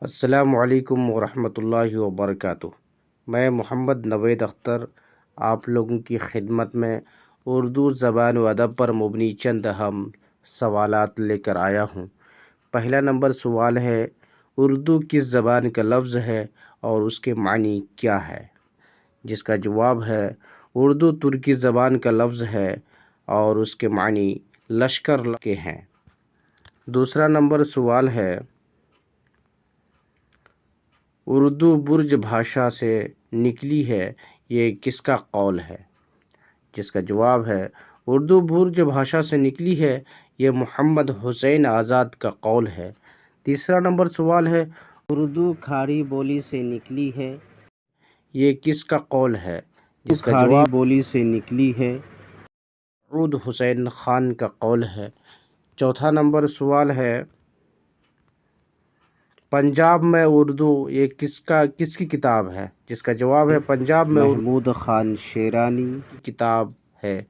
السلام علیکم ورحمۃ اللہ وبرکاتہ۔ میں محمد نوید اختر آپ لوگوں کی خدمت میں اردو زبان و ادب پر مبنی چند اہم سوالات لے کر آیا ہوں۔ پہلا نمبر سوال ہے، اردو کس زبان کا لفظ ہے اور اس کے معنی کیا ہے؟ جس کا جواب ہے، اردو ترکی زبان کا لفظ ہے اور اس کے معنی لشکر کے ہیں۔ دوسرا نمبر سوال ہے، اردو برج بھاشا سے نکلی ہے، یہ کس کا قول ہے؟ جس کا جواب ہے، اردو برج بھاشا سے نکلی ہے، یہ محمد حسین آزاد کا قول ہے۔ تیسرا نمبر سوال ہے، اردو کھاری بولی سے نکلی ہے، یہ کس کا قول ہے؟ جس کا جواب کھاری بولی سے نکلی ہے، مسعود حسین خان کا قول ہے۔ چوتھا نمبر سوال ہے، پنجاب میں اردو یہ کس کی کتاب ہے؟ جس کا جواب ہے، پنجاب میں محمود خان شیرانی کی کتاب ہے۔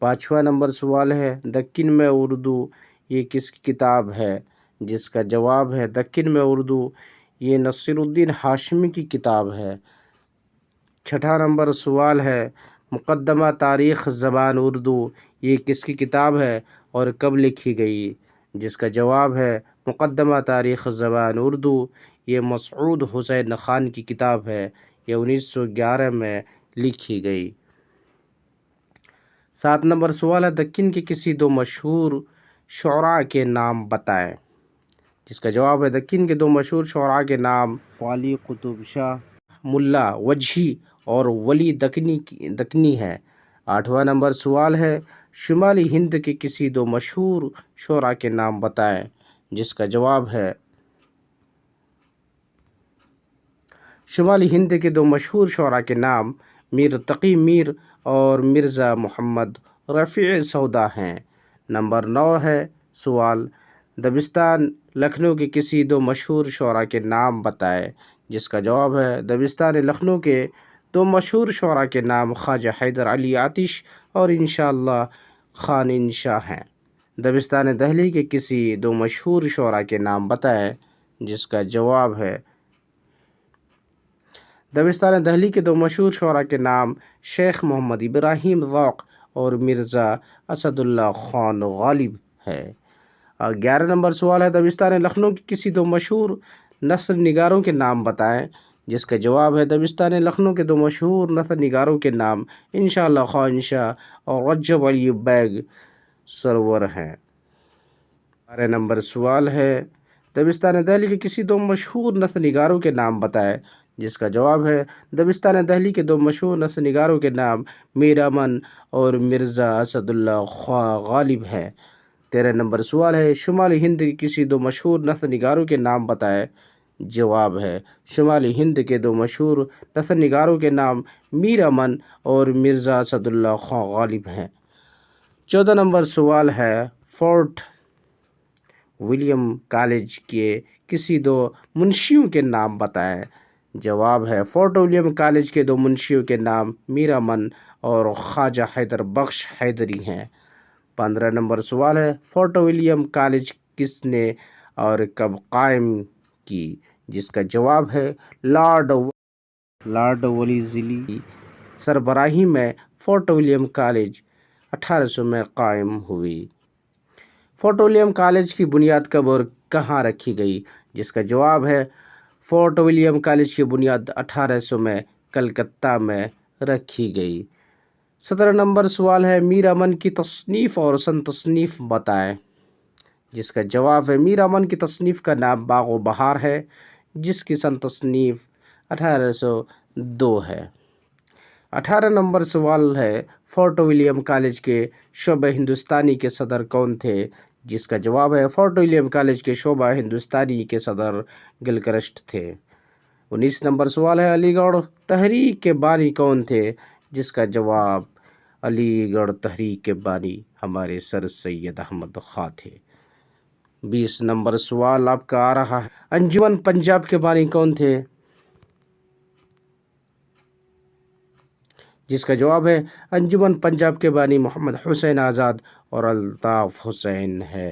پانچواں نمبر سوال ہے، دکن میں اردو یہ کس کی کتاب ہے؟ جس کا جواب ہے، دکن میں اردو یہ نصیر الدین ہاشمی کی کتاب ہے۔ چھٹا نمبر سوال ہے، مقدمہ تاریخ زبان اردو یہ کس کی کتاب ہے اور کب لکھی گئی؟ جس کا جواب ہے، مقدمہ تاریخ زبان اردو یہ مسعود حسین خان کی کتاب ہے، یہ 1911 میں لکھی گئی۔ 7 نمبر سوال ہے، دکن کے کسی دو مشہور شعراء کے نام بتائیں۔ جس کا جواب ہے، دکن کے دو مشہور شعراء کے نام والی قطب شاہ ملا وجہی اور ولی دکنی ہے۔ 8واں نمبر سوال ہے، شمالی ہند کے کسی دو مشہور شعراء کے نام بتائیں۔ جس کا جواب ہے، شمالی ہند کے دو مشہور شعراء کے نام میر تقی میر اور مرزا محمد رفیع سودا ہیں۔ نمبر 9 ہے سوال، دبستان لکھنؤ کے کسی دو مشہور شعراء کے نام بتائیں۔ جس کا جواب ہے، دبستان لکھنؤ کے دو مشہور شعراء کے نام خواجہ حیدر علی آتش اور انشاءاللہ خان انشا ہیں۔ دبستان دہلی کے کسی دو مشہور شعراء کے نام بتائیں۔ جس کا جواب ہے، دبستان دہلی کے دو مشہور شعراء کے نام شیخ محمد ابراہیم ذوق اور مرزا اسد اللہ خان غالب ہے۔ 11 نمبر سوال ہے، دبستان لکھنؤ کے کسی دو مشہور نثر نگاروں کے نام بتائیں۔ جس کا جواب ہے، دبستان لکھنؤ کے دو مشہور نثر نگاروں کے نام انشاءاللہ خان انشا اور رجب علی بیگ سرور ہیں۔ 12 نمبر سوال ہے، دبستان دہلی کے کسی دو مشہور نثر نگاروں کے نام بتائیں۔ جس کا جواب ہے، دبستان دہلی کے دو مشہور نثر نگاروں کے نام میر امن اور مرزا اسد اللہ خان غالب ہیں۔ 13 نمبر سوال ہے، شمالی ہند کے کسی دو مشہور نثر نگاروں کے نام بتائیں۔ جواب ہے، شمالی ہند کے دو مشہور نثر نگاروں کے نام میر امن اور مرزا اسد اللہ خان غالب ہیں۔ 14 نمبر سوال ہے، فورٹ ولیم کالج کے کسی دو منشیوں کے نام بتائیں۔ جواب ہے، فورٹ ولیم کالج کے دو منشیوں کے نام میر امن اور خواجہ حیدر بخش حیدری ہیں۔ 15 نمبر سوال ہے، فورٹ ولیم کالج کس نے اور کب قائم کی؟ جس کا جواب ہے، لارڈ ویلزلی کی سربراہی میں فورٹ ولیم کالج 1800 میں قائم ہوئی۔ فورٹ ولیم کالج کی بنیاد کب اور کہاں رکھی گئی؟ جس کا جواب ہے، فورٹ ولیم کالج کی بنیاد 1800 میں کلکتہ میں رکھی گئی۔ 17 نمبر سوال ہے، میر امن کی تصنیف اور سن تصنیف بتائیں۔ جس کا جواب ہے، میر امن کی تصنیف کا نام باغ و بہار ہے، جس کی سن تصنیف 1802 ہے۔ 18 نمبر سوال ہے، فورٹ ولیم کالج کے شعبہ ہندوستانی کے صدر کون تھے؟ جس کا جواب ہے، فورٹ ولیم کالج کے شعبہ ہندوستانی کے صدر گلکرسٹ تھے۔ 19 نمبر سوال ہے، علی گڑھ تحریک کے بانی کون تھے؟ جس کا جواب، علی گڑھ تحریک کے بانی ہمارے سر سید احمد خاں تھے۔ 20 نمبر سوال آپ کا آ رہا ہے، انجمن پنجاب کے بانی کون تھے؟ جس کا جواب ہے، انجمن پنجاب کے بانی محمد حسین آزاد اور الطاف حسین ہے۔